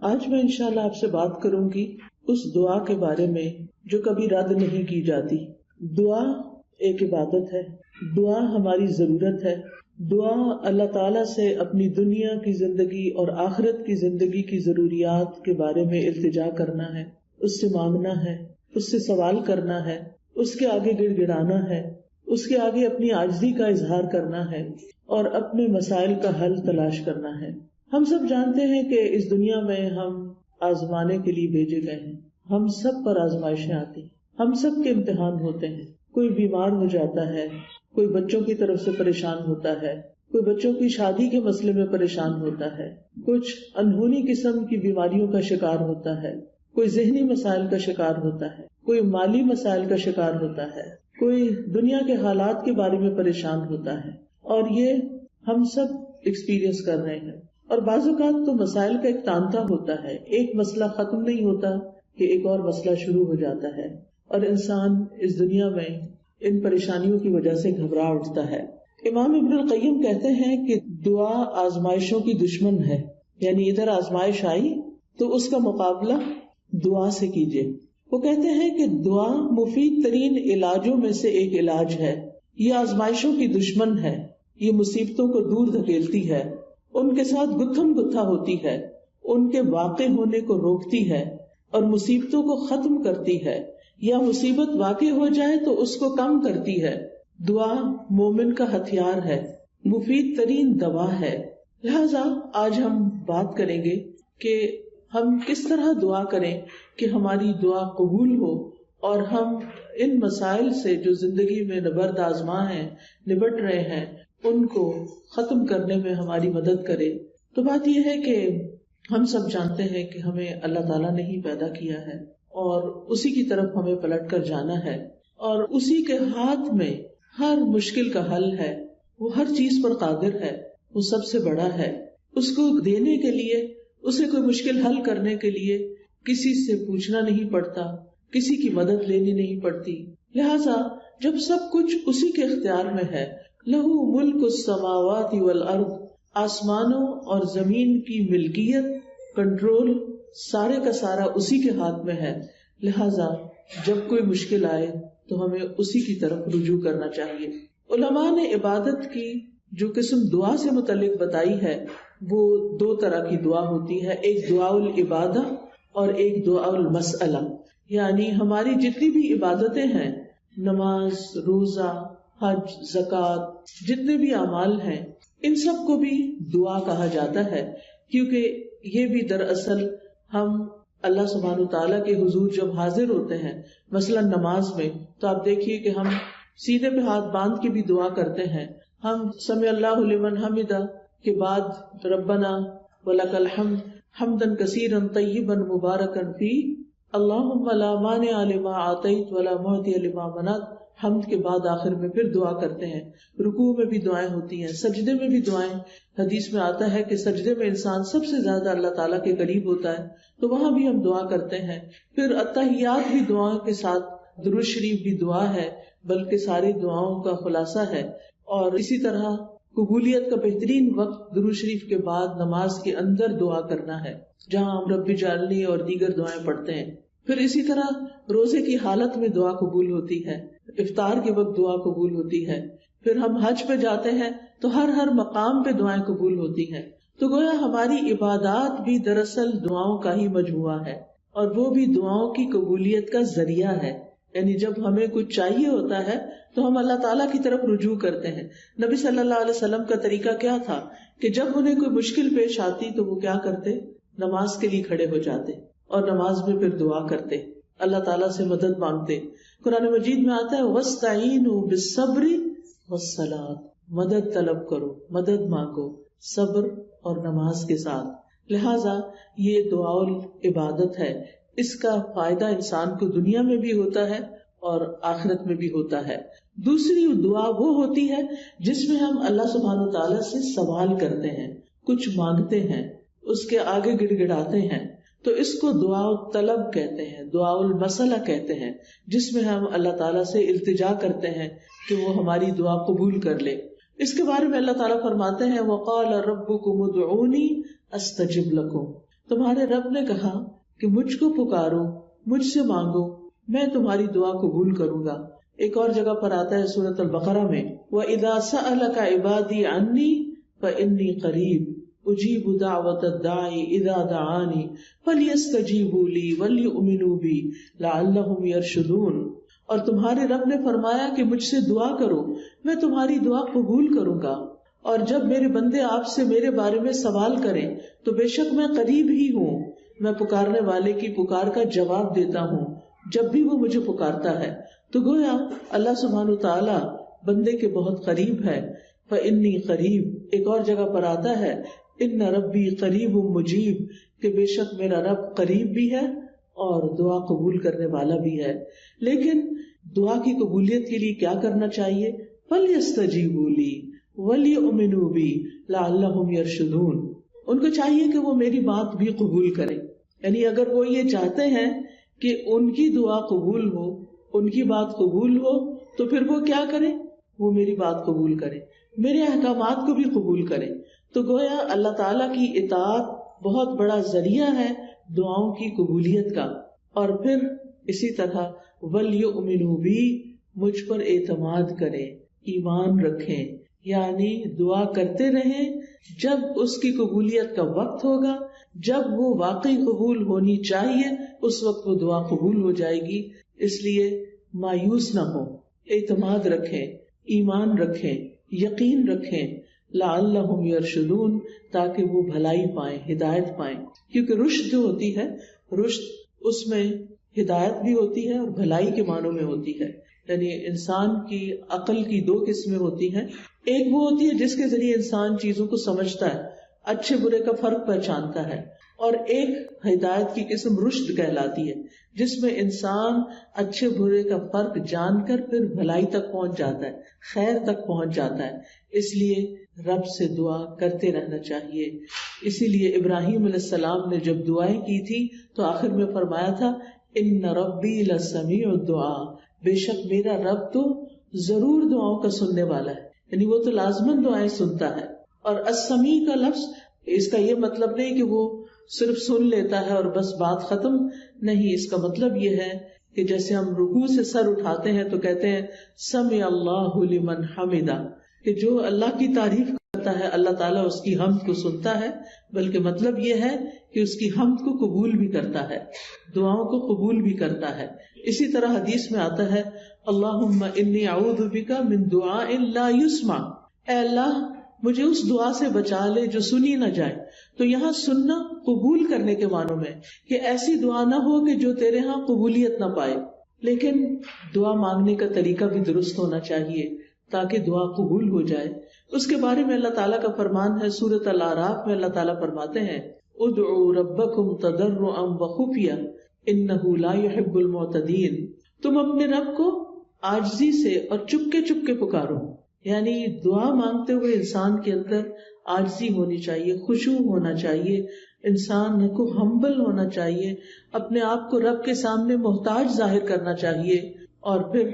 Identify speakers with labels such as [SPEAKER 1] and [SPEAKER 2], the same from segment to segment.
[SPEAKER 1] آج میں انشاءاللہ آپ سے بات کروں گی اس دعا کے بارے میں جو کبھی رد نہیں کی جاتی. دعا ایک عبادت ہے، دعا ہماری ضرورت ہے. دعا اللہ تعالیٰ سے اپنی دنیا کی زندگی اور آخرت کی زندگی کی ضروریات کے بارے میں التجا کرنا ہے، اس سے مانگنا ہے، اس سے سوال کرنا ہے، اس کے آگے گڑ گڑانا ہے، اس کے آگے اپنی عاجزی کا اظہار کرنا ہے اور اپنے مسائل کا حل تلاش کرنا ہے. ہم سب جانتے ہیں کہ اس دنیا میں ہم آزمانے کے لیے بھیجے گئے ہیں. ہم سب پر آزمائشیں آتی ہیں، ہم سب کے امتحان ہوتے ہیں. کوئی بیمار ہو جاتا ہے، کوئی بچوں کی طرف سے پریشان ہوتا ہے، کوئی بچوں کی شادی کے مسئلے میں پریشان ہوتا ہے، کچھ انہونی قسم کی بیماریوں کا شکار ہوتا ہے، کوئی ذہنی مسائل کا شکار ہوتا ہے، کوئی مالی مسائل کا شکار ہوتا ہے، کوئی دنیا کے حالات کے بارے میں پریشان ہوتا ہے. اور یہ ہم سب ایکسپیرئنس کر رہے ہیں. اور بعض اوقات تو مسائل کا ایک تانتا ہوتا ہے، ایک مسئلہ ختم نہیں ہوتا کہ ایک اور مسئلہ شروع ہو جاتا ہے، اور انسان اس دنیا میں ان پریشانیوں کی وجہ سے گھبرا اٹھتا ہے. امام ابن القیم کہتے ہیں کہ دعا آزمائشوں کی دشمن ہے، یعنی ادھر آزمائش آئی تو اس کا مقابلہ دعا سے کیجیے. وہ کہتے ہیں کہ دعا مفید ترین علاجوں میں سے ایک علاج ہے. یہ آزمائشوں کی دشمن ہے، یہ مصیبتوں کو دور دھکیلتی ہے، ان کے ساتھ گتھم گتھا ہوتی ہے، ان کے واقع ہونے کو روکتی ہے اور مصیبتوں کو ختم کرتی ہے، یا مصیبت واقع ہو جائے تو اس کو کم کرتی ہے. دعا مومن کا ہتھیار ہے، مفید ترین دوا ہے. لہذا آج ہم بات کریں گے کہ ہم کس طرح دعا کریں کہ ہماری دعا قبول ہو اور ہم ان مسائل سے جو زندگی میں نبرد آزما ہیں، نبٹ رہے ہیں، ان کو ختم کرنے میں ہماری مدد کرے. تو بات یہ ہے کہ ہم سب جانتے ہیں کہ ہمیں اللہ تعالیٰ نے ہی پیدا کیا ہے اور اسی کی طرف ہمیں پلٹ کر جانا ہے، اور اسی کے ہاتھ میں ہر مشکل کا حل ہے. وہ ہر چیز پر قادر ہے، وہ سب سے بڑا ہے. اس کو دینے کے لیے، اسے کوئی مشکل حل کرنے کے لیے کسی سے پوچھنا نہیں پڑتا، کسی کی مدد لینی نہیں پڑتی. لہذا جب سب کچھ اسی کے اختیار میں ہے، لہو ملک السماوات والارض، آسمانوں اور زمین کی ملکیت، کنٹرول سارے کا سارا اسی کے ہاتھ میں ہے. لہذا جب کوئی مشکل آئے تو ہمیں اسی کی طرف رجوع کرنا چاہیے. علماء نے عبادت کی جو قسم دعا سے متعلق بتائی ہے وہ دو طرح کی دعا ہوتی ہے، ایک دعا العبادہ اور ایک دعا المسئلہ. یعنی ہماری جتنی بھی عبادتیں ہیں، نماز، روزہ، حج، زکوٰۃ، جتنے بھی اعمال ہیں، ان سب کو بھی دعا کہا جاتا ہے، کیونکہ یہ بھی دراصل ہم اللہ سبحانہ تعالیٰ کے حضور جب حاضر ہوتے ہیں، مثلا نماز میں، تو آپ دیکھیے کہ ہم سینے پہ ہاتھ باندھ کے بھی دعا کرتے ہیں. ہم سمع اللہ لمن حمدہ کے بعد ربنا ولک الحمد حمدا کثیرا طیبا مبارکا فیہ اللہم لا مانع لما اعطیت ولا معطی لما منعت. حمد کے بعد آخر میں پھر دعا کرتے ہیں. رکوع میں بھی دعائیں ہوتی ہیں، سجدے میں بھی دعائیں. حدیث میں آتا ہے کہ سجدے میں انسان سب سے زیادہ اللہ تعالیٰ کے قریب ہوتا ہے، تو وہاں بھی ہم دعا کرتے ہیں. پھر التحیات بھی دعاؤں کے ساتھ، درود شریف بھی دعا ہے، بلکہ ساری دعاؤں کا خلاصہ ہے. اور اسی طرح قبولیت کا بہترین وقت درود شریف کے بعد نماز کے اندر دعا کرنا ہے، جہاں ہم رب اجعلنی اور دیگر دعائیں پڑھتے ہیں. پھر اسی طرح روزے کی حالت میں دعا قبول ہوتی ہے، افطار کے وقت دعا قبول ہوتی ہے. پھر ہم حج پہ جاتے ہیں تو ہر مقام پہ دعائیں قبول ہوتی ہیں. تو گویا ہماری عبادات بھی دراصل دعاؤں کا ہی مجموعہ ہے، اور وہ بھی دعاؤں کی قبولیت کا ذریعہ ہے. یعنی جب ہمیں کچھ چاہیے ہوتا ہے تو ہم اللہ تعالیٰ کی طرف رجوع کرتے ہیں. نبی صلی اللہ علیہ وسلم کا طریقہ کیا تھا کہ جب انہیں کوئی مشکل پیش آتی تو وہ کیا کرتے؟ نماز کے لیے کھڑے ہو جاتے اور نماز میں پھر دعا کرتے، اللہ تعالیٰ سے مدد مانگتے. قرآن مجید میں آتا ہے وَاسْتَعِینُوا بِالصَّبْرِ وَالصَّلَاةِ، مدد طلب کرو، مدد مانگو صبر اور نماز کے ساتھ. لہٰذا یہ دعا العبادت ہے، اس کا فائدہ انسان کو دنیا میں بھی ہوتا ہے اور آخرت میں بھی ہوتا ہے. دوسری دعا وہ ہوتی ہے جس میں ہم اللہ سبحانہ تعالیٰ سے سوال کرتے ہیں، کچھ مانگتے ہیں، اس کے آگے گڑ گڑاتے ہیں. تو اس کو دعا الطلب کہتے ہیں، دعا المسئلہ کہتے ہیں، جس میں ہم اللہ تعالیٰ سے التجا کرتے ہیں کہ وہ ہماری دعا قبول کر لے. اس کے بارے میں اللہ تعالیٰ فرماتے ہیں وَقَالَ رَبُّكُمُ ادْعُونِي أَسْتَجِبْ لَكُمْ. تمہارے رب نے کہا کہ مجھ کو پکارو، مجھ سے مانگو، میں تمہاری دعا قبول کروں گا۔ ایک اور جگہ پر آتا ہے سورۃ البقرہ میں، وَإِذَا سَأَلَكَ عِبَادِي عَنِّي فَإِنِّي قَرِيبٌ أُجِيبُ دَعْوَةَ الدَّاعِ إِذَا دَعَانِ فَلْيَسْتَجِيبُوا لِي وَلْيُؤْمِنُوا بِي لَعَلَّهُمْ يَرْشُدُونَ۔ اور تمہارے رب نے فرمایا کہ مجھ سے دعا کرو، میں تمہاری دعا قبول کروں گا، اور جب میرے بندے آپ سے میرے بارے میں سوال کریں تو بے شک میں قریب ہی ہوں، میں پکارنے والے کی پکار کا جواب دیتا ہوں جب بھی وہ مجھے پکارتا ہے۔ تو گویا اللہ سبحانہ تعالی بندے کے بہت قریب ہے۔ فإنی قریب، ایک اور جگہ پر آتا ہے ان ربی قریب مجیب، کہ بے شک میرا رب قریب بھی ہے اور دعا قبول کرنے والا بھی ہے۔ لیکن دعا کی قبولیت کے لیے کیا کرنا چاہیے؟ فَلْيَسْتَجِيبُوا لِي وَلْيُؤْمِنُوا بِي لَعَلَّهُمْ يَرْشُدُونَ۔ ان کو چاہیے کہ وہ میری بات بھی قبول کریں، یعنی اگر وہ یہ چاہتے ہیں کہ ان کی دعا قبول ہو، ان کی بات قبول ہو، تو پھر وہ کیا کریں؟ وہ میری بات قبول کریں، میرے احکامات کو بھی قبول کریں۔ تو گویا اللہ تعالیٰ کی اطاعت بہت بڑا ذریعہ ہے دعاؤں کی قبولیت کا۔ اور پھر اسی طرح وَلْيُؤْمِنُوا بِي، مجھ پر اعتماد کریں، ایمان رکھیں، یعنی دعا کرتے رہیں، جب اس کی قبولیت کا وقت ہوگا، جب وہ واقعی قبول ہونی چاہیے، اس وقت وہ دعا قبول ہو جائے گی۔ اس لیے مایوس نہ ہو، اعتماد رکھیں، ایمان رکھیں، یقین رکھیں، لعلہم یرشدون، تاکہ وہ بھلائی پائیں، ہدایت پائیں۔ کیونکہ رشد جو ہوتی ہے، رشد اس میں ہدایت بھی ہوتی ہے اور بھلائی کے معنوں میں ہوتی ہے۔ یعنی انسان کی عقل کی دو قسمیں ہوتی ہیں، ایک وہ ہوتی ہے جس کے ذریعے انسان چیزوں کو سمجھتا ہے، اچھے برے کا فرق پہچانتا ہے، اور ایک ہدایت کی قسم رشد کہلاتی ہے، جس میں انسان اچھے برے کا فرق جان کر پھر بھلائی تک پہنچ جاتا ہے، خیر تک پہنچ جاتا ہے۔ اس لیے رب سے دعا کرتے رہنا چاہیے۔ اسی لیے ابراہیم علیہ السلام نے جب دعائیں کی تھی تو آخر میں فرمایا تھا ان ربی لسمیع الدعاء، بے شک میرا رب تو ضرور دعاؤں کا سننے والا ہے، یعنی وہ تو لازماً دعائیں سنتا ہے۔ اور السمیع کا لفظ، اس کا یہ مطلب نہیں کہ وہ صرف سن لیتا ہے اور بس بات ختم، نہیں، اس کا مطلب یہ ہے کہ جیسے ہم رکوع سے سر اٹھاتے ہیں تو کہتے ہیں سمع اللہ لمن حمدہ، کہ جو اللہ کی تعریف کرتا ہے اللہ تعالیٰ اس کی حمد کو سنتا ہے، بلکہ مطلب یہ ہے کہ اس کی حمد کو قبول بھی کرتا ہے، دعاؤں کو قبول بھی کرتا ہے۔ اسی طرح حدیث میں آتا ہے اللہم انی اعوذ بک من دعاء لا یسمع، اے اللہ مجھے اس دعا سے بچا لے جو سنی نہ جائے۔ تو یہاں سننا قبول کرنے کے معنوں میں، کہ ایسی دعا نہ ہو کہ جو تیرے ہاں قبولیت نہ پائے، لیکن دعا مانگنے کا طریقہ بھی درست ہونا چاہیے تاکہ دعا قبول ہو جائے۔ اس کے بارے میں اللہ تعالیٰ کا فرمان ہے سورۃ الاعراف میں، اللہ تعالیٰ فرماتے ہیں ادعوا ربکم تضرعا وخفیا انہ لا يحب المعتدین، تم اپنے رب کو عاجزی سے اور چپکے چپکے پکارو، یعنی دعا مانگتے ہوئے انسان کے اندر عاجزی ہونی چاہیے، خشوع ہونا چاہیے، انسان کو ہمبل ہونا چاہیے، اپنے آپ کو رب کے سامنے محتاج ظاہر کرنا چاہیے۔ اور پھر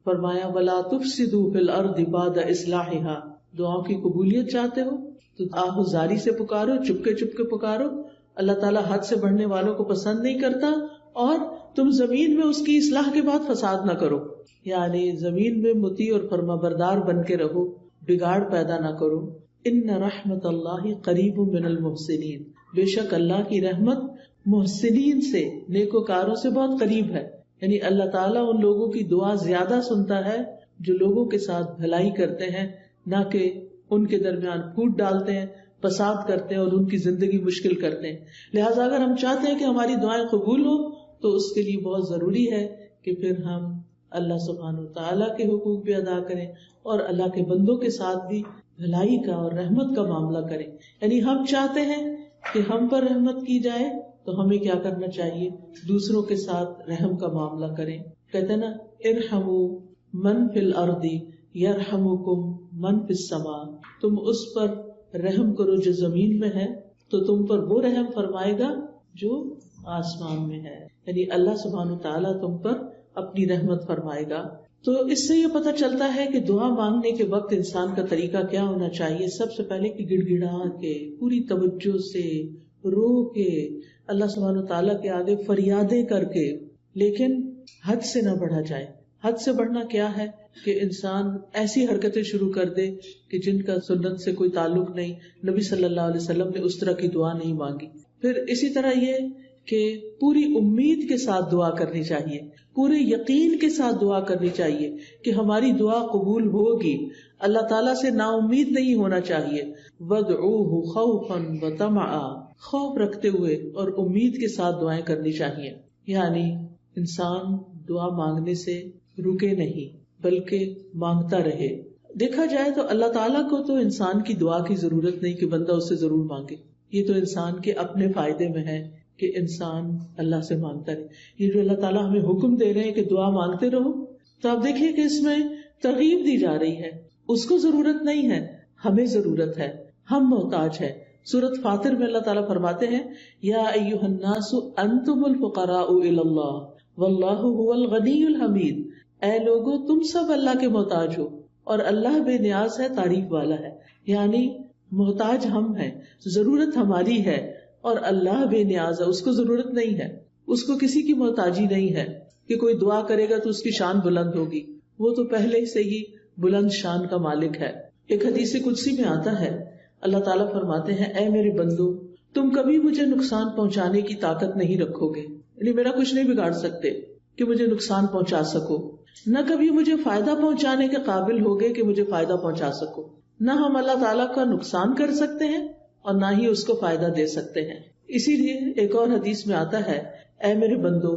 [SPEAKER 1] فرمایا وَلَا تُفْسِدُوا فِي الْأَرْضِ بَعْدَ إِصْلَاحِهَا، دعاؤں کی قبولیت چاہتے ہو تو آہوزاری سے پکارو، چپکے چپکے پکارو۔ اللہ تعالیٰ حد سے بڑھنے والوں کو پسند نہیں کرتا، اور تم زمین میں اس کی اصلاح کے بعد فساد نہ کرو، یعنی زمین میں مطیع اور فرمانبردار بن کے رہو، بگاڑ پیدا نہ کرو۔ ان رحمت اللہ قریب من المحسنین، بے شک اللہ کی رحمت محسنین سے، نیکوکاروں سے بہت قریب ہے، یعنی اللہ تعالیٰ ان لوگوں کی دعا زیادہ سنتا ہے جو لوگوں کے ساتھ بھلائی کرتے ہیں، نہ کہ ان کے درمیان پھوٹ ڈالتے ہیں، فساد کرتے ہیں اور ان کی زندگی مشکل کرتے ہیں۔ لہٰذا اگر ہم چاہتے ہیں کہ ہماری دعائیں قبول ہوں تو اس کے لیے بہت ضروری ہے کہ پھر ہم اللہ سبحانہ وتعالیٰ کے حقوق بھی ادا کریں اور اللہ کے بندوں کے ساتھ بھی بھلائی کا اور رحمت کا معاملہ کریں۔ یعنی ہم چاہتے ہیں کہ ہم پر رحمت کی جائے تو ہمیں کیا کرنا چاہیے؟ دوسروں کے ساتھ رحم کا معاملہ کریں۔ کہتے ہیں نا ارحموا من فی الارض یرحمکم من فی السماء، تم اس پر رحم کرو جو زمین میں ہے تو تم پر وہ رحم فرمائے گا جو آسمان میں ہے، یعنی اللہ سبحانہ تعالیٰ تم پر اپنی رحمت فرمائے گا۔ تو اس سے یہ پتہ چلتا ہے کہ دعا مانگنے کے وقت انسان کا طریقہ کیا ہونا چاہیے۔ سب سے پہلے کہ گڑ گڑا کے، پوری توجہ سے، رو کے، اللہ سبحانہ وتعالیٰ کے آگے فریادیں کر کے، لیکن حد سے نہ بڑھا جائے. حد سے بڑھنا کیا ہے کہ انسان ایسی حرکتیں شروع کر دے کہ جن کا سنت سے کوئی تعلق نہیں. نبی صلی اللہ علیہ وسلم نے اس طرح کی دعا نہیں مانگی. پھر اسی طرح یہ کہ پوری امید کے ساتھ دعا کرنی چاہیے، پورے یقین کے ساتھ دعا کرنی چاہیے کہ ہماری دعا قبول ہوگی. اللہ تعالیٰ سے نا امید نہیں ہونا چاہیے. وَادْعُوهُ خَوْفًا وَطَمَعًا، خوف رکھتے ہوئے اور امید کے ساتھ دعائیں کرنی چاہیے. یعنی انسان دعا مانگنے سے رکے نہیں بلکہ مانگتا رہے. دیکھا جائے تو اللہ تعالیٰ کو تو انسان کی دعا کی ضرورت نہیں کہ بندہ اس سے ضرور مانگے. یہ تو انسان کے اپنے فائدے میں ہے کہ انسان اللہ سے مانگتا رہے. یہ جو اللہ تعالیٰ ہمیں حکم دے رہے ہیں کہ دعا مانگتے رہو، تو آپ دیکھیے کہ اس میں ترغیب دی جا رہی ہے. اس کو ضرورت نہیں ہے، ہمیں ضرورت ہے، ہم محتاج ہیں. سورۃ فاطر میں اللہ تعالیٰ فرماتے ہیں یا ایھا الناس انتم الفقراء الی اللہ واللہ هو الغنی الحمید. اے لوگو تم سب اللہ کے محتاج ہو اور اللہ بے نیاز ہے، تعریف والا ہے. یعنی محتاج ہم ہیں، ضرورت ہماری ہے اور اللہ بے نیاز ہے، اس کو ضرورت نہیں ہے، اس کو کسی کی محتاجی نہیں ہے کہ کوئی دعا کرے گا تو اس کی شان بلند ہوگی. وہ تو پہلے سے ہی بلند شان کا مالک ہے. ایک حدیث قدسی میں آتا ہے اللہ تعالیٰ فرماتے ہیں اے میرے بندو تم کبھی مجھے نقصان پہنچانے کی طاقت نہیں رکھو گے، یعنی میرا کچھ نہیں بگاڑ سکتے کہ مجھے نقصان پہنچا سکو، نہ کبھی مجھے فائدہ پہنچانے کے قابل ہوگے کہ مجھے فائدہ پہنچا سکو. نہ ہم اللہ تعالیٰ کا نقصان کر سکتے ہیں اور نہ ہی اس کو فائدہ دے سکتے ہیں. اسی لیے ایک اور حدیث میں آتا ہے اے میرے بندو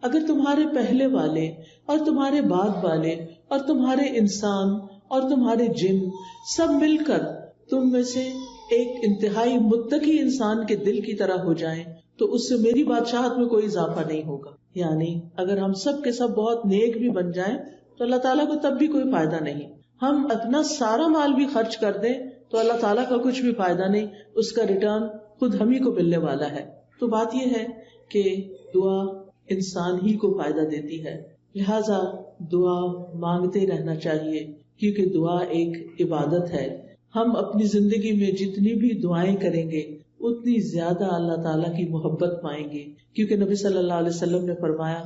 [SPEAKER 1] اگر تمہارے پہلے والے اور تمہارے بعد والے اور تمہارے انسان اور تمہارے جن سب مل کر تم میں سے ایک انتہائی متقی انسان کے دل کی طرح ہو جائیں تو اس سے میری بادشاہت میں کوئی اضافہ نہیں ہوگا. یعنی اگر ہم سب کے سب بہت نیک بھی بن جائیں تو اللہ تعالیٰ کو تب بھی کوئی فائدہ نہیں. ہم اپنا سارا مال بھی خرچ کر دیں تو اللہ تعالیٰ کا کچھ بھی فائدہ نہیں، اس کا ریٹرن خود ہم ہی کو ملنے والا ہے. تو بات یہ ہے کہ دعا انسان ہی کو فائدہ دیتی ہے، لہذا دعا مانگتے رہنا چاہیے کیونکہ دعا ایک عبادت ہے. ہم اپنی زندگی میں جتنی بھی دعائیں کریں گے اتنی زیادہ اللہ تعالیٰ کی محبت پائیں گے، کیونکہ نبی صلی اللہ علیہ وسلم نے فرمایا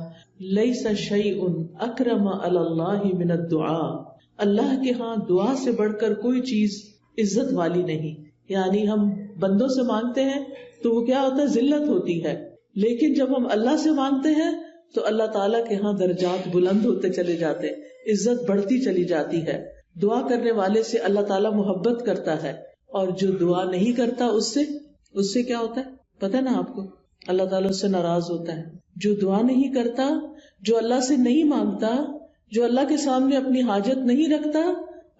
[SPEAKER 1] لیس شیء اکرم علی اللہ من الدعاء، اللہ کے ہاں دعا سے بڑھ کر کوئی چیز عزت والی نہیں. یعنی ہم بندوں سے مانگتے ہیں تو وہ کیا ہوتا ہے، ذلت ہوتی ہے، لیکن جب ہم اللہ سے مانگتے ہیں تو اللہ تعالیٰ کے ہاں درجات بلند ہوتے چلے جاتے ہیں، عزت بڑھتی چلی جاتی ہے. دعا کرنے والے سے اللہ تعالیٰ محبت کرتا ہے اور جو دعا نہیں کرتا اس سے کیا ہوتا ہے پتہ نا آپ کو، اللہ تعالیٰ اس سے ناراض ہوتا ہے. جو دعا نہیں کرتا، جو اللہ سے نہیں مانگتا، جو اللہ کے سامنے اپنی حاجت نہیں رکھتا،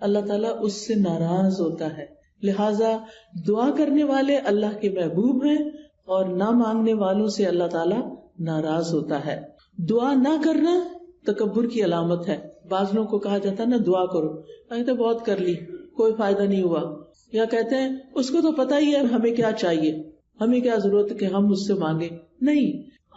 [SPEAKER 1] اللہ تعالیٰ اس سے ناراض ہوتا ہے. لہٰذا دعا کرنے والے اللہ کے محبوب ہیں اور نہ مانگنے والوں سے اللہ تعالیٰ ناراض ہوتا ہے. دعا نہ کرنا تکبر کی علامت ہے. بعض لوگوں کو کہا جاتا ہے نا دعا کرو، کہتے بہت کر لی کوئی فائدہ نہیں ہوا، یا کہتے ہیں اس کو تو پتہ ہی ہے ہمیں کیا چاہیے، ہمیں کیا ضرورت ہے کہ ہم اس سے مانگے. نہیں،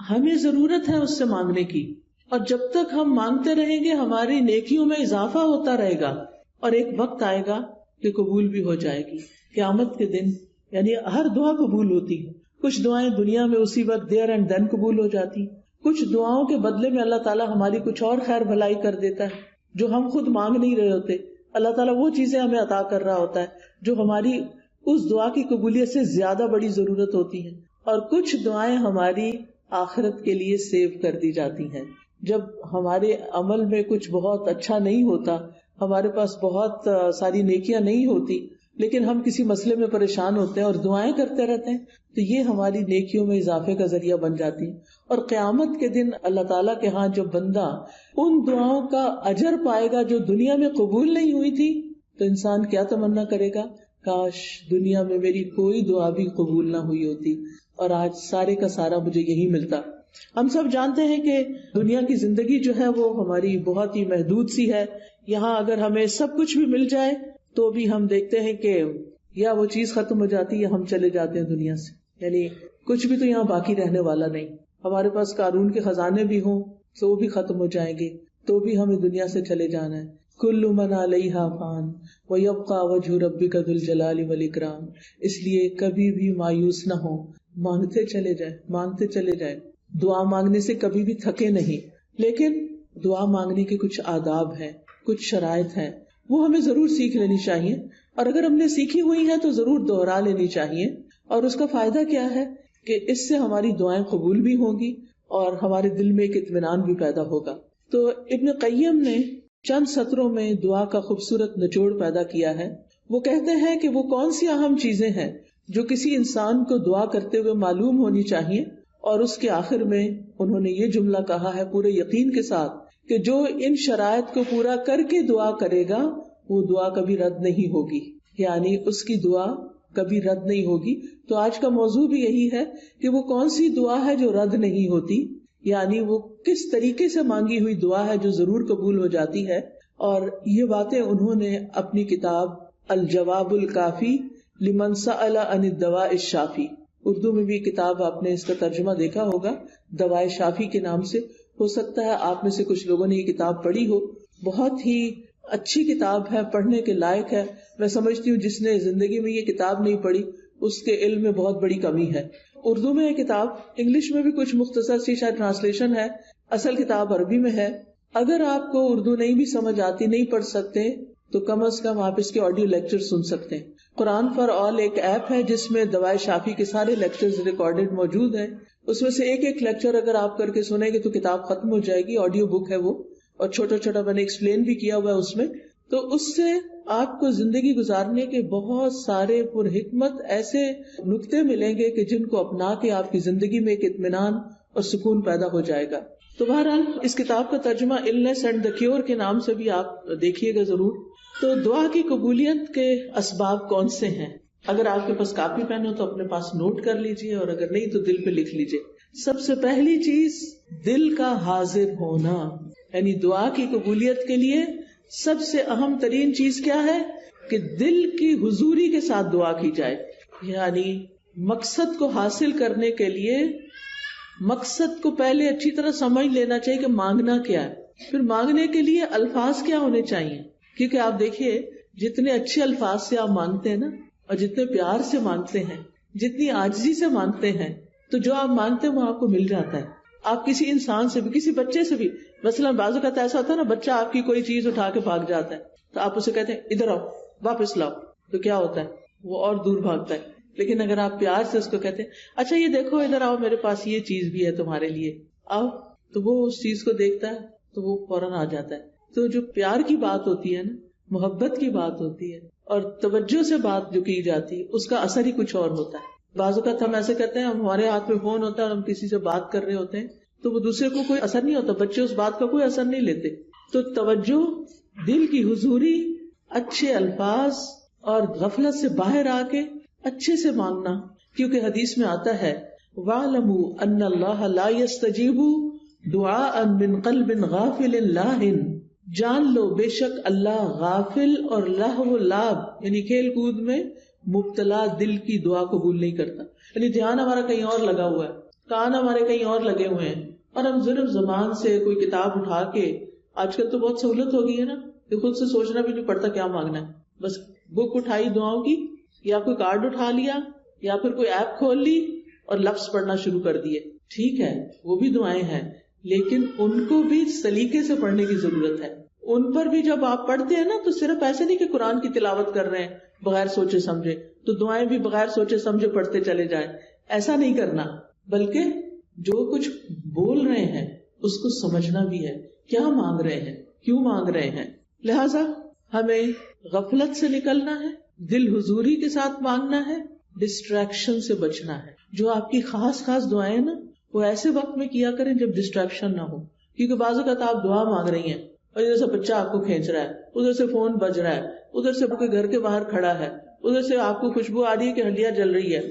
[SPEAKER 1] ہمیں ضرورت ہے اس سے مانگنے کی، اور جب تک ہم مانگتے رہیں گے ہماری نیکیوں میں اضافہ ہوتا رہے گا اور ایک وقت آئے گا کہ قبول بھی ہو جائے گی. قیامت کے دن یعنی ہر دعا قبول ہوتی ہے. کچھ دعائیں دنیا میں اسی وقت دیر اینڈ دین قبول ہو جاتی، کچھ دعاؤں کے بدلے میں اللہ تعالیٰ ہماری کچھ اور خیر بھلائی کر دیتا ہے جو ہم خود مانگ نہیں رہے ہوتے. اللہ تعالیٰ وہ چیزیں ہمیں عطا کر رہا ہوتا ہے جو ہماری اس دعا کی قبولیت سے زیادہ بڑی ضرورت ہوتی ہے. اور کچھ دعائیں ہماری آخرت کے لیے سیو کر دی جاتی ہیں. جب ہمارے عمل میں کچھ بہت اچھا نہیں ہوتا، ہمارے پاس بہت ساری نیکیاں نہیں ہوتی، لیکن ہم کسی مسئلے میں پریشان ہوتے ہیں اور دعائیں کرتے رہتے ہیں تو یہ ہماری نیکیوں میں اضافے کا ذریعہ بن جاتی ہیں. اور قیامت کے دن اللہ تعالیٰ کے ہاں جو بندہ ان دعاؤں کا اجر پائے گا جو دنیا میں قبول نہیں ہوئی تھی، تو انسان کیا تمنا کرے گا، کاش دنیا میں میری کوئی دعا بھی قبول نہ ہوئی ہوتی اور آج سارے کا سارا مجھے یہی ملتا. ہم سب جانتے ہیں کہ دنیا کی زندگی جو ہے وہ ہماری بہت ہی محدود سی ہے. یہاں اگر ہمیں سب کچھ بھی مل جائے تو بھی ہم دیکھتے ہیں کہ یا وہ چیز ختم ہو جاتی ہے یا ہم چلے جاتے ہیں دنیا سے. یعنی کچھ بھی تو یہاں باقی رہنے والا نہیں. ہمارے پاس قارون کے خزانے بھی ہوں تو وہ بھی ختم ہو جائیں گے، تو بھی ہمیں دنیا سے چلے جانا ہے. کل من علیہا فان ویبقى وجہ ربک ذو الجلال والاکرام. اس لیے کبھی بھی مایوس نہ ہو، مانگتے چلے جائیں، مانگتے چلے جائیں، دعا مانگنے سے کبھی بھی تھکے نہیں. لیکن دعا مانگنے کے کچھ آداب ہیں، کچھ شرائط ہیں، وہ ہمیں ضرور سیکھ لینی چاہیے، اور اگر ہم نے سیکھی ہوئی ہیں تو ضرور دوہرا لینی چاہیے. اور اس کا فائدہ کیا ہے کہ اس سے ہماری دعائیں قبول بھی ہوں گی اور ہمارے دل میں ایک اطمینان بھی پیدا ہوگا. تو ابن قیم نے چند سطروں میں دعا کا خوبصورت نچوڑ پیدا کیا ہے. وہ کہتے ہیں کہ وہ کون سی اہم چیزیں ہیں جو کسی انسان کو دعا کرتے ہوئے معلوم ہونی چاہیے، اور اس کے آخر میں انہوں نے یہ جملہ کہا ہے پورے یقین کے ساتھ کہ جو ان شرائط کو پورا کر کے دعا کرے گا وہ دعا کبھی رد نہیں ہوگی، یعنی اس کی دعا کبھی رد نہیں ہوگی. تو آج کا موضوع بھی یہی ہے کہ وہ کون سی دعا ہے جو رد نہیں ہوتی، یعنی وہ کس طریقے سے مانگی ہوئی دعا ہے جو ضرور قبول ہو جاتی ہے. اور یہ باتیں انہوں نے اپنی کتاب الجواب الکافی لمن سأل عن الدواء الشافی، اردو میں بھی کتاب آپ نے اس کا ترجمہ دیکھا ہوگا دوائے شافی کے نام سے. ہو سکتا ہے آپ میں سے کچھ لوگوں نے یہ کتاب پڑھی ہو. بہت ہی اچھی کتاب ہے، پڑھنے کے لائق ہے. میں سمجھتی ہوں جس نے زندگی میں یہ کتاب نہیں پڑھی اس کے علم میں بہت بڑی کمی ہے. اردو میں یہ کتاب، انگلش میں بھی کچھ مختصر سی شاید ٹرانسلیشن ہے، اصل کتاب عربی میں ہے. اگر آپ کو اردو نہیں بھی سمجھ آتی، نہیں پڑھ سکتے، تو کم از کم آپ اس کے آڈیو لیکچر سن سکتے ہیں. قرآن فار آل ایک ایپ ہے جس میں دوائے شافی کے سارے لیکچرز ریکارڈڈ موجود ہیں. اس میں سے ایک لیکچر اگر آپ کر کے سنیں گے تو کتاب ختم ہو جائے گی. آڈیو بک ہے وہ، اور چھوٹا چھوٹا میں نے ایکسپلین بھی کیا ہوا ہے اس میں. تو اس سے آپ کو زندگی گزارنے کے بہت سارے پر حکمت ایسے نکتے ملیں گے کہ جن کو اپنا کے آپ کی زندگی میں ایک اطمینان اور سکون پیدا ہو جائے گا. تو بہرحال اس کتاب کا ترجمہ النس اینڈ دا کیور کے نام سے بھی آپ دیکھیے گا ضرور. تو دعا کی قبولیت کے اسباب کون سے ہیں؟ اگر آپ کے پاس کاپی پین ہو تو اپنے پاس نوٹ کر لیجئے، اور اگر نہیں تو دل پہ لکھ لیجئے. سب سے پہلی چیز دل کا حاضر ہونا، یعنی دعا کی قبولیت کے لیے سب سے اہم ترین چیز کیا ہے کہ دل کی حضوری کے ساتھ دعا کی جائے. یعنی مقصد کو حاصل کرنے کے لیے مقصد کو پہلے اچھی طرح سمجھ لینا چاہیے کہ مانگنا کیا ہے. پھر مانگنے کے لیے الفاظ کیا ہونے چاہیے، کیونکہ آپ دیکھیے جتنے اچھے الفاظ سے آپ مانگتے ہیں نا، اور جتنے پیار سے مانگتے ہیں، جتنی عاجزی سے مانگتے ہیں، تو جو آپ مانگتے ہیں وہ آپ کو مل جاتا ہے. آپ کسی انسان سے بھی، کسی بچے سے بھی، مثلا بعض اوقات ایسا ہوتا ہے نا، بچہ آپ کی کوئی چیز اٹھا کے بھاگ جاتا ہے تو آپ اسے کہتے ہیں ادھر آؤ، واپس لاؤ، تو کیا ہوتا ہے، وہ اور دور بھاگتا ہے. لیکن اگر آپ پیار سے اس کو کہتے ہیں اچھا یہ دیکھو ادھر آؤ، میرے پاس یہ چیز بھی ہے تمہارے لیے، آؤ، تو وہ اس چیز کو دیکھتا ہے تو وہ فوراً آ جاتا ہے. تو جو پیار کی بات ہوتی ہے نا، محبت کی بات ہوتی ہے، اور توجہ سے بات جو کی جاتی ہے، اس کا اثر ہی کچھ اور ہوتا ہے. بعض اوقات ہم ایسے کرتے ہیں، ہمارے ہاتھ میں فون ہوتا ہے اور ہم کسی سے بات کر رہے ہوتے ہیں تو وہ دوسرے کو کوئی اثر نہیں ہوتا، بچے اس بات کا کوئی اثر نہیں لیتے. تو توجہ، دل کی حضوری، اچھے الفاظ، اور غفلت سے باہر آ کے اچھے سے مانگنا. کیونکہ حدیث میں آتا ہے وَاعْلَمُوا أَنَّ اللَّهَ لَا يَسْتَجِيبُ دُعَاءً مِّن قَلْبٍ غَافِلٍ لَاهٍ، جان لو بے شک اللہ غافل اور لہو لعب یعنی کھیل کود میں مبتلا دل کی دعا قبول نہیں کرتا. یعنی دھیان ہمارا کہیں اور لگا ہوا ہے، کان ہمارے کہیں اور لگے ہوئے ہیں، اور ہم صرف زبان سے کوئی کتاب اٹھا کے، آج کل تو بہت سہولت ہو گئی ہے نا کہ خود سے سوچنا بھی نہیں پڑتا کیا مانگنا ہے، بس بک اٹھائی دعاؤں کی، یا کوئی کارڈ اٹھا لیا، یا پھر کوئی ایپ کھول لی اور لفظ پڑھنا شروع کر دیے. ٹھیک ہے وہ بھی دعائیں ہیں، لیکن ان کو بھی سلیقے سے پڑھنے کی ضرورت ہے. ان پر بھی جب آپ پڑھتے ہیں نا تو صرف ایسے نہیں کہ قرآن کی تلاوت کر رہے ہیں بغیر سوچے سمجھے تو دعائیں بھی بغیر سوچے سمجھے پڑھتے چلے جائیں، ایسا نہیں کرنا، بلکہ جو کچھ بول رہے ہیں اس کو سمجھنا بھی ہے، کیا مانگ رہے ہیں، کیوں مانگ رہے ہیں. لہذا ہمیں غفلت سے نکلنا ہے، دل حضوری کے ساتھ مانگنا ہے، ڈسٹریکشن سے بچنا ہے. جو آپ کی خاص دعائیں نا وہ ایسے وقت میں کیا کریں جب ڈسٹریکشن نہ ہو. کیونکہ بعض اوقات آپ دعا مانگ رہی ہیں اور ادھر سے بچہ آپ کو کھینچ رہا ہے، ادھر سے فون بج رہا ہے، ادھر سے کوئی گھر کے باہر کھڑا ہے، ادھر سے آپ کو خوشبو آ رہی ہے کہ ہڈیاں جل رہی ہے.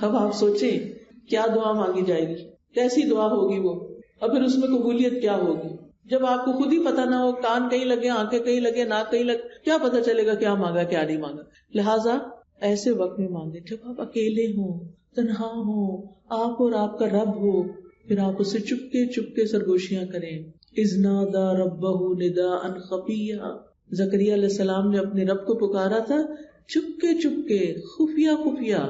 [SPEAKER 1] اب آپ سوچیں کیا دعا مانگی جائے گی، کیسی دعا ہوگی وہ، اور پھر اس میں قبولیت کیا ہوگی. جب آپ کو خود ہی پتہ نہ ہو، کان کہیں لگے، آنکھیں کہیں لگے، ناک کہیں لگے، کیا پتہ چلے گا کیا مانگا کیا نہیں مانگا. لہٰذا ایسے وقت میں مانگے جب آپ اکیلے ہوں، تنہا ہوں، آپ اور آپ کا رب ہو، پھر آپ اسے چپکے سرگوشیاں کریں. اذ نادى ربه نداء خفيا، زکریا علیہ السلام نے اپنے رب کو پکارا تھا چپکے خفیہ،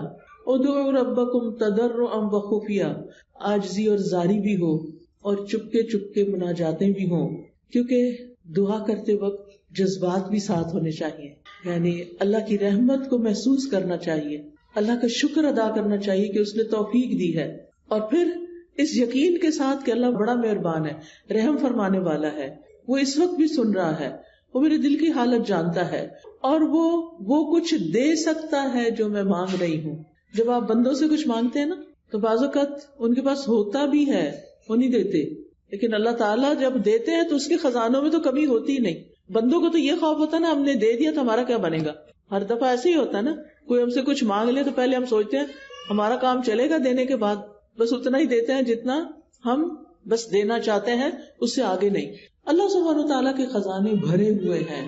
[SPEAKER 1] ادعوا ربکم تضرعا وخفیا، عاجزی اور زاری بھی ہو اور چپکے چپکے مناجاتیں بھی ہوں، کیونکہ دعا کرتے وقت جذبات بھی ساتھ ہونے چاہیے، یعنی اللہ کی رحمت کو محسوس کرنا چاہیے، اللہ کا شکر ادا کرنا چاہیے کہ اس نے توفیق دی ہے، اور پھر اس یقین کے ساتھ کہ اللہ بڑا مہربان ہے، رحم فرمانے والا ہے، وہ اس وقت بھی سن رہا ہے، وہ میرے دل کی حالت جانتا ہے، اور وہ کچھ دے سکتا ہے جو میں مانگ رہی ہوں۔ جب آپ بندوں سے کچھ مانگتے ہیں نا تو بعض اوقات ان کے پاس ہوتا بھی ہے، وہ نہیں دیتے، لیکن اللہ تعالیٰ جب دیتے ہیں تو اس کے خزانوں میں تو کمی ہوتی ہی نہیں۔ بندوں کو تو یہ خوف ہوتا ہے نا، ہم نے دے دیا تو ہمارا کیا بنے گا، ہر دفعہ ایسے ہی ہوتا ہے نا، کوئی ہم سے کچھ مانگ لے تو پہلے ہم سوچتے ہیں ہمارا کام چلے گا دینے کے بعد، بس اتنا ہی دیتے ہیں جتنا ہم بس دینا چاہتے ہیں، اس سے آگے نہیں۔ اللہ سبحانہ وتعالیٰ کے خزانے بھرے ہوئے ہیں،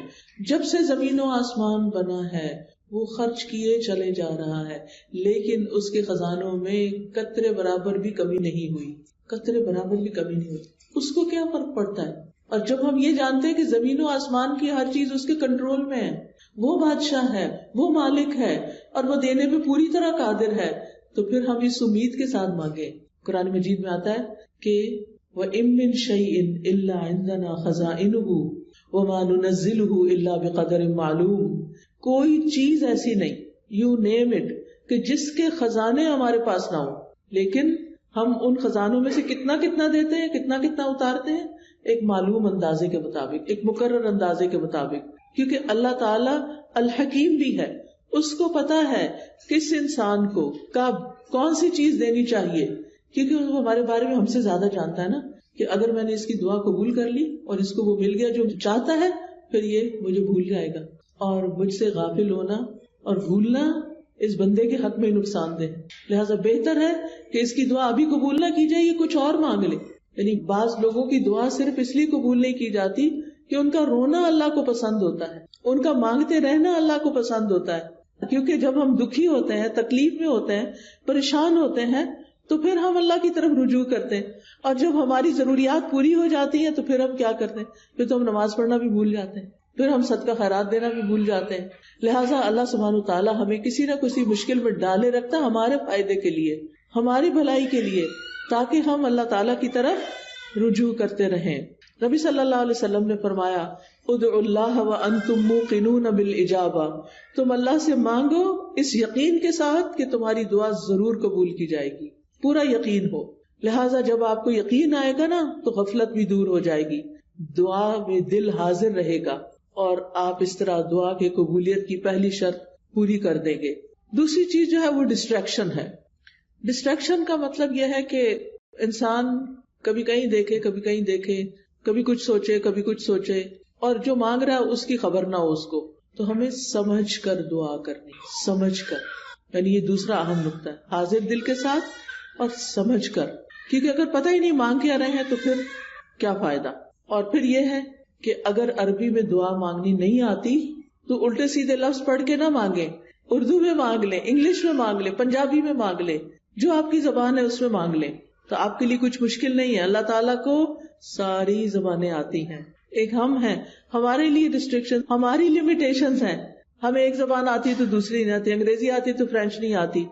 [SPEAKER 1] جب سے زمین و آسمان بنا ہے وہ خرچ کیے چلے جا رہا ہے، لیکن اس کے خزانوں میں قطرے برابر بھی کمی نہیں ہوئی، قطرے برابر بھی کمی نہیں ہوئی۔ اس کو کیا فرق پڑتا ہے؟ اور جب ہم یہ جانتے ہیں کہ زمین و آسمان کی ہر چیز اس کے کنٹرول میں ہے، وہ بادشاہ ہے، وہ مالک ہے، اور وہ دینے پہ پوری طرح قادر ہے، تو پھر ہم اس امید کے ساتھ مانگے۔ قرآن مجید میں آتا ہے کہ وَإِن مِّن شَيْءٍ إِلَّا عِندَنَا خَزَائِنُهُ وَمَا نُنَزِّلُهُ إِلَّا بِقَدَرٍ مَّعْلُومٍ، کوئی چیز ایسی نہیں، یو نیم اٹ، کہ جس کے خزانے ہمارے پاس نہ ہو، لیکن ہم ان خزانوں میں سے کتنا کتنا دیتے ہیں، کتنا کتنا اتارتے ہیں، ایک معلوم اندازے کے مطابق، ایک مقرر اندازے کے مطابق، کیونکہ اللہ تعالیٰ الحکیم بھی ہے، اس کو پتا ہے کس انسان کو کب کون سی چیز دینی چاہیے، کیونکہ وہ ہمارے بارے میں ہم سے زیادہ جانتا ہے نا، کہ اگر میں نے اس کی دعا قبول کر لی اور اس کو وہ مل گیا جو چاہتا ہے، پھر یہ مجھے بھول جائے گا، اور مجھ سے غافل ہونا اور بھولنا اس بندے کے حق میں نقصان دہ، لہٰذا بہتر ہے کہ اس کی دعا ابھی قبول نہ کی جائے، یہ کچھ اور مانگ لے۔ یعنی بعض لوگوں کی دعا صرف اس لیے قبول نہیں کی جاتی کہ ان کا رونا اللہ کو پسند ہوتا ہے، ان کا مانگتے رہنا اللہ کو پسند ہوتا ہے، کیونکہ جب ہم دکھی ہوتے ہیں، تکلیف میں ہوتے ہیں، پریشان ہوتے ہیں، تو پھر ہم اللہ کی طرف رجوع کرتے ہیں، اور جب ہماری ضروریات پوری ہو جاتی ہیں تو پھر ہم کیا کرتے ہیں، پھر تو ہم نماز پڑھنا بھی بھول جاتے ہیں، پھر ہم صدقہ خیرات دینا بھی بھول جاتے ہیں۔ لہٰذا اللہ سبحانہ وتعالیٰ ہمیں کسی نہ کسی مشکل میں ڈالے رکھتا ہمارے فائدے کے لیے، ہماری بھلائی کے لیے، تاکہ ہم اللہ تعالیٰ کی طرف رجوع کرتے رہیں۔ نبی صلی اللہ علیہ وسلم نے فرمایا ادعوا اللہ وانتم موقنون بالاجابہ، تم اللہ سے مانگو اس یقین کے ساتھ کہ تمہاری دعا ضرور قبول کی جائے گی، پورا یقین ہو۔ لہٰذا جب آپ کو یقین آئے گا نا تو غفلت بھی دور ہو جائے گی، دعا میں دل حاضر رہے گا، اور آپ اس طرح دعا کے قبولیت کی پہلی شرط پوری کر دیں گے۔ دوسری چیز جو ہے وہ ڈسٹریکشن ہے۔ ڈسٹریکشن کا مطلب یہ ہے کہ انسان کبھی کہیں دیکھے، کبھی کہیں دیکھے، کبھی کچھ سوچے، کبھی کچھ سوچے، اور جو مانگ رہا ہے اس کی خبر نہ ہو اس کو۔ تو ہمیں سمجھ کر دعا کرنی، سمجھ کر، یعنی یہ دوسرا اہم نقطہ ہے، حاضر دل کے ساتھ اور سمجھ کر، کیونکہ اگر پتہ ہی نہیں مانگ کے آ رہے ہیں تو پھر کیا فائدہ۔ اور پھر یہ ہے کہ اگر عربی میں دعا مانگنی نہیں آتی تو الٹے سیدھے لفظ پڑھ کے نہ مانگے، اردو میں مانگ لیں، انگلش میں مانگ لیں، پنجابی میں مانگ لیں، جو آپ کی زبان ہے اس میں مانگ لیں، تو آپ کے لیے کچھ مشکل نہیں ہے۔ اللہ تعالیٰ کو ساری زبانیں آتی ہیں، ایک ہم ہیں، ہمارے لیے ریسٹرکشن، ہماری لمیٹیشنز ہیں، ہمیں ایک زبان آتی ہے تو دوسری نہیں آتی، انگریزی آتی ہے تو فرینچ نہیں آتی،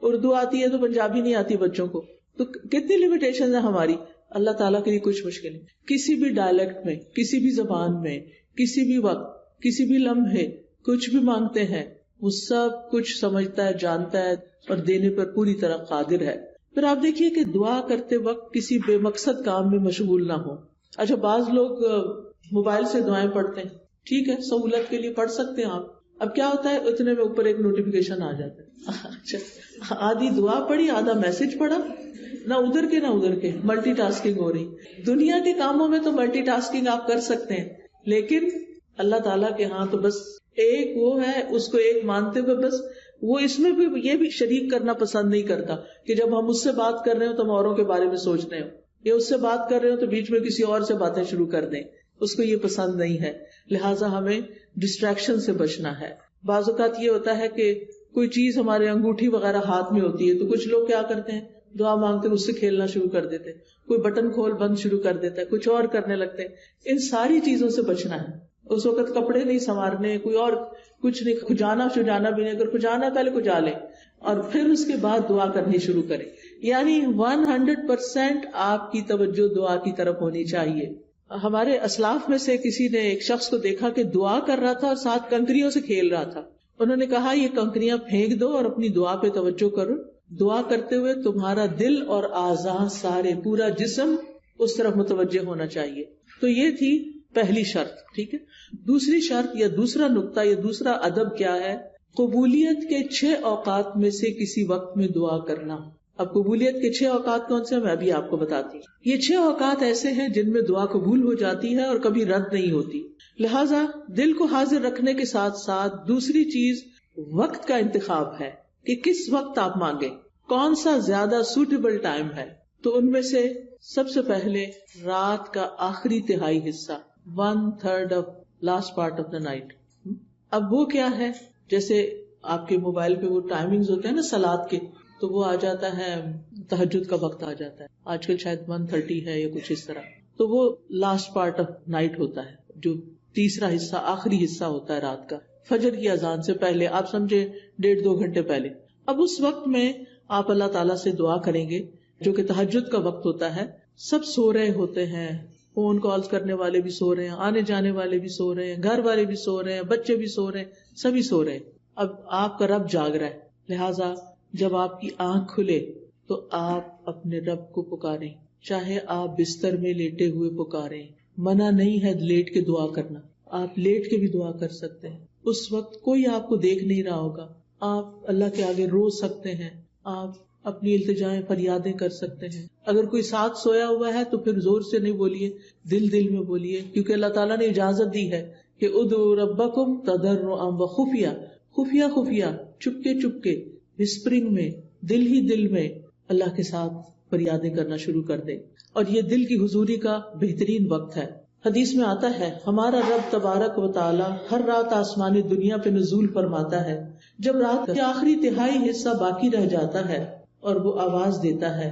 [SPEAKER 1] اردو آتی ہے تو پنجابی نہیں آتی بچوں کو، تو کتنی لمیٹیشنز ہیں ہماری۔ اللہ تعالیٰ کے لیے کچھ مشکل نہیں، کسی بھی ڈائلیکٹ میں، کسی بھی زبان میں، کسی بھی وقت، کسی بھی لمحے کچھ بھی مانگتے ہیں، وہ سب کچھ سمجھتا ہے، جانتا ہے، اور دینے پر پوری طرح قادر ہے۔ پھر آپ دیکھیے کہ دعا کرتے وقت کسی بے مقصد کام میں مشغول نہ ہو۔ اچھا بعض لوگ موبائل سے دعائیں پڑھتے ہیں، ٹھیک ہے، سہولت کے لیے پڑھ سکتے ہیں آپ، اب کیا ہوتا ہے اتنے میں اوپر ایک نوٹیفیکیشن آ جاتا ہے، اچھا آدھی دعا پڑھی، آدھا میسج پڑھا، نہ ادھر کے نہ ادھر کے، ملٹی ٹاسکنگ ہو رہی۔ دنیا کے کاموں میں تو ملٹی ٹاسکنگ آپ کر سکتے ہیں، لیکن اللہ تعالیٰ کے ہاں تو بس ایک وہ ہے، اس کو ایک مانتے ہوئے بس وہ اس میں بھی یہ بھی شریک کرنا پسند نہیں کرتا کہ جب ہم اس سے بات کر رہے ہو تو ہم اوروں کے بارے میں سوچ رہے ہو، یا اس سے بات کر رہے ہو تو بیچ میں کسی اور سے باتیں شروع کر دیں، اس کو یہ پسند نہیں ہے۔ لہٰذا ہمیں ڈسٹریکشن سے بچنا ہے۔ بعض اوقات یہ ہوتا ہے کہ کوئی چیز ہمارے انگوٹھی وغیرہ ہاتھ میں ہوتی ہے تو کچھ لوگ کیا کرتے ہیں، دعا مانگتے اس سے کھیلنا شروع کر دیتے، کوئی بٹن کھول بند شروع کر دیتا ہے، کچھ اور کرنے لگتے ہیں۔ ان ساری چیزوں سے بچنا ہے۔ اس وقت کپڑے نہیں سنوارنے، کوئی اور کچھ نہیں، کھجانا شجانا بھی نہیں، اگر کھجانا پہلے کھجا لیں، اور پھر اس کے بعد دعا کرنی شروع کریں. یعنی 100% آپ کی توجہ دعا کی طرف ہونی چاہیے. ہمارے اسلاف میں سے کسی نے ایک شخص کو دیکھا کہ دعا کر رہا تھا اور ساتھ کنکریوں سے کھیل رہا تھا. انہوں نے کہا یہ کنکریاں پھینک دو اور اپنی دعا پہ توجہ کرو. دعا کرتے ہوئے تمہارا دل اور اعضاء سارے پورا جسم اس طرف متوجہ ہونا چاہیے. تو یہ تھی پہلی شرط. ٹھیک ہے. دوسری شرط یا دوسرا نقطہ یا دوسرا ادب کیا ہے؟ قبولیت کے 6 اوقات میں سے کسی وقت میں دعا کرنا. اب قبولیت کے 6 اوقات کون سے ہیں میں ابھی آپ کو بتاتی ہوں. یہ 6 اوقات ایسے ہیں جن میں دعا قبول ہو جاتی ہے اور کبھی رد نہیں ہوتی. لہذا دل کو حاضر رکھنے کے ساتھ ساتھ دوسری چیز وقت کا انتخاب ہے کہ کس وقت آپ مانگیں, کون سا زیادہ سوٹیبل ٹائم ہے. تو ان میں سے سب سے پہلے رات کا آخری تہائی حصہ, 1/3 of last part of the night. اب وہ کیا ہے, جیسے آپ کے موبائل پہ وہ ٹائمنگز ہوتے ہیں نا صلاۃ کے, تو وہ آ جاتا ہے تہجد کا وقت آ جاتا ہے. آج کل شاید 1:30 ہے یا کچھ اس طرح. تو وہ لاسٹ پارٹ آف نائٹ ہوتا ہے, جو تیسرا حصہ آخری حصہ ہوتا ہے رات کا, فجر کی اذان سے پہلے. آپ سمجھے 1.5-2 گھنٹے پہلے. اب اس وقت میں آپ اللہ تعالیٰ سے دعا کریں گے, جو کہ تہجد کا وقت ہوتا ہے. سب سو رہے ہوتے ہیں, فون کالز کرنے والے بھی سو رہے ہیں, آنے جانے والے بھی سو رہے ہیں, گھر والے بھی سو رہے ہیں, بچے بھی سو رہے ہیں, سبھی سو رہے ہیں. اب آپ کا رب جاگ رہا ہے. لہٰذا جب آپ کی آنکھ کھلے تو آپ اپنے رب کو پکاریں, چاہے آپ بستر میں لیٹے ہوئے پکاریں. منع نہیں ہے لیٹ کے دعا کرنا, آپ لیٹ کے بھی دعا کر سکتے ہیں. اس وقت کوئی آپ کو دیکھ نہیں رہا ہوگا, آپ اللہ کے آگے رو سکتے ہیں, آپ اپنی التجائیں فریادیں کر سکتے ہیں. اگر کوئی ساتھ سویا ہوا ہے تو پھر زور سے نہیں بولیے, دل دل میں بولیے, کیونکہ اللہ تعالیٰ نے اجازت دی ہے کہ ادعوا ربکم تضرعا وخفیا, خفیہ خفیہ, چپکے چپکے, وسپرنگ میں, دل ہی دل میں اللہ کے ساتھ فریادیں کرنا شروع کر دیں. اور یہ دل کی حضوری کا بہترین وقت ہے. حدیث میں آتا ہے ہمارا رب تبارک و تعالی ہر رات آسمانی دنیا پہ نزول فرماتا ہے. جب رات کا آخری تہائی حصہ باقی رہ جاتا ہے اور وہ آواز دیتا ہے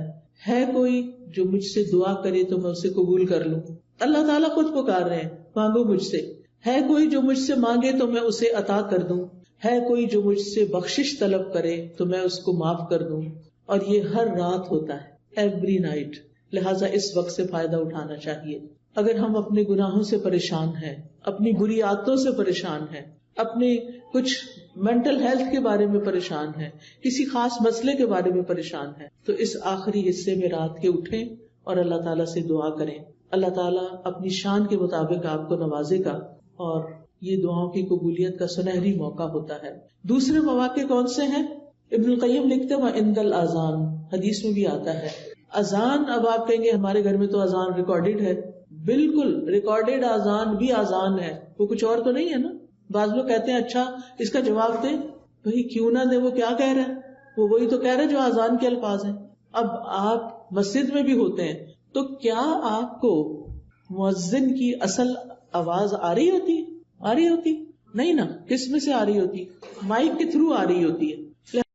[SPEAKER 1] کوئی جو مجھ سے دعا کرے تو میں اسے قبول کر لوں. اللہ تعالیٰ خود پکار رہے ہیں, مانگو مجھ سے. ہے کوئی جو مجھ سے مانگے تو میں اسے عطا کر دوں. ہے کوئی جو مجھ سے بخشش طلب کرے تو میں اس کو معاف کر دوں. اور یہ ہر رات ہوتا ہے, ایوری نائٹ. لہٰذا اس وقت سے فائدہ اٹھانا چاہیے. اگر ہم اپنے گناہوں سے پریشان ہیں, اپنی بری عادتوں سے پریشان ہیں, اپنے کچھ مینٹل ہیلتھ کے بارے میں پریشان ہیں, کسی خاص مسئلے کے بارے میں پریشان ہیں, تو اس آخری حصے میں رات کے اٹھیں اور اللہ تعالیٰ سے دعا کریں. اللہ تعالیٰ اپنی شان کے مطابق آپ کو نوازے گا, اور یہ دعاؤں کی قبولیت کا سنہری موقع ہوتا ہے. دوسرے مواقع کون سے ہیں؟ ابن القیم لکھتے ہیں عند الاذان, حدیث میں بھی آتا ہے اذان. اب آپ کہیں گے ہمارے گھر میں تو اذان ریکارڈیڈ ہے. بالکل ریکارڈیڈ اذان بھی اذان ہے, وہ کچھ اور تو نہیں ہے نا. بعض لوگ کہتے ہیں اچھا اس کا جواب دیں. بھائی کیوں نہ دے, وہ کیا کہہ رہا ہے, وہ وہی تو کہہ رہا ہے جو اذان کے الفاظ ہیں. اب آپ مسجد میں بھی ہوتے ہیں تو کیا آپ کو مؤذن کی اصل آواز آ رہی ہوتی نہیں نا. کس میں سے آ رہی ہوتی؟ مائک کے تھرو آ رہی ہوتی ہے.